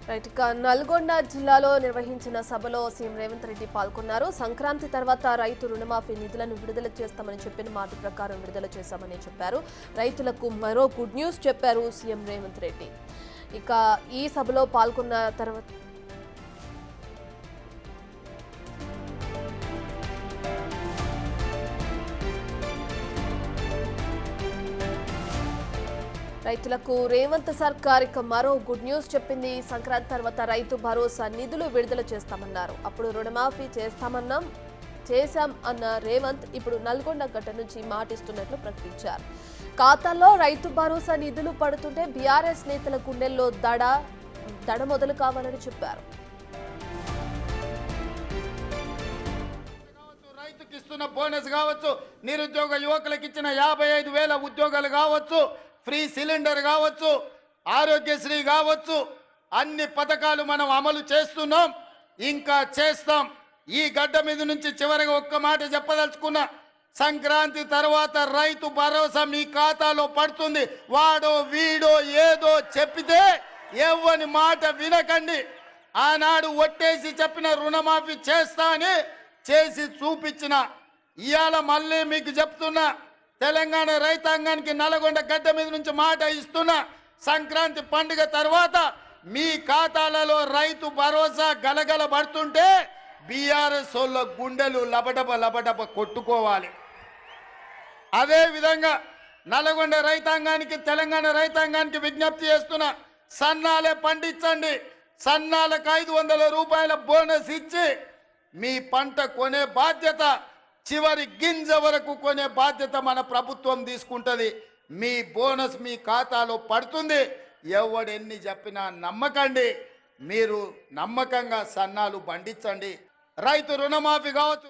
Right ఇక నల్గొండ జిల్లాలో నిర్వహించిన సభలో సీఎం రేవంత్ రెడ్డి పాల్గొన్నారు. సంక్రాంతి తర్వాత రైతు రుణమాఫీ నిధులను విడుదల చేస్తామని చెప్పిన మాట ప్రకారం విడుదల చేశామని చెప్పారు. రైతులకు మరో గుడ్ న్యూస్ చెప్పారు సీఎం రేవంత్ రెడ్డి. ఇక ఈ సభలో పాల్గొన్న తర్వాత రైతులకు రేవంత్ సర్కార్ ఇక మరో గుడ్ న్యూస్ చెప్పింది. సంక్రాంతి తర్వాత రైతు భరోసా నిధులు విడుదల చేస్తామన్నారు. అప్పుడు రుణమాఫీ చేశాం అన్న రేవంత్ ఇప్పుడు నల్గొండ గడ్డ నుంచి మాటిస్తున్నట్లు ప్రకటించారు. ఖాతాల్లో రైతు భరోసా నిధులు పడుతుంటే బీఆర్ఎస్ నేతల గుండెల్లో దడ మొదలు కావాలని చెప్పారు. రైతుకి ఇస్తున్న బోనస్ కావచ్చు, నిరుద్యోగ యువకులకు ఇచ్చిన 55,000 ఉద్యోగాలు కావచ్చు, ఫ్రీ సిలిండర్ కావచ్చు, ఆరోగ్యశ్రీ కావచ్చు, అన్ని పథకాలు మనం అమలు చేస్తున్నాం, ఇంకా చేస్తాం. ఈ గడ్డ మీద నుంచి చివరిగా ఒక్క మాట చెప్పదలుచుకున్నా. సంక్రాంతి తర్వాత రైతు భరోసా మీ ఖాతాలో పడుతుంది. వాడో వీడో ఏదో చెప్పితే ఎవ్వని మాట వినకండి. ఆనాడు ఒట్టేసి చెప్పిన రుణమాఫీ చేస్తా అని చేసి చూపించిన ఇవాళ మళ్ళీ మీకు చెప్తున్నా, తెలంగాణ రైతాంగానికి నల్గొండ గడ్డ మీద నుంచి మాట ఇస్తున్నా. సంక్రాంతి పండుగ తర్వాత మీ ఖాతాలలో రైతు భరోసా గలగల పడుతుంటే బీఆర్ఎస్ వాళ్ళ గుండెలు లబడబ కొట్టుకోవాలి. అదే విధంగా నల్గొండ రైతాంగానికి, తెలంగాణ రైతాంగానికి విజ్ఞప్తి చేస్తున్నా, సన్నాలే పండించండి. సన్నాలకు 500 రూపాయల బోనస్ ఇచ్చి మీ పంట కొనే బాధ్యత, చివరి గింజ వరకు కొనే బాధ్యత మన ప్రభుత్వం తీసుకుంటుంది. మీ బోనస్ మీ ఖాతాలో పడుతుంది. ఎవడెన్ని చెప్పినా నమ్మకండి. మీరు నమ్మకంగా సన్నాలు పండించండి. రైతు రుణమాఫీ కావచ్చు.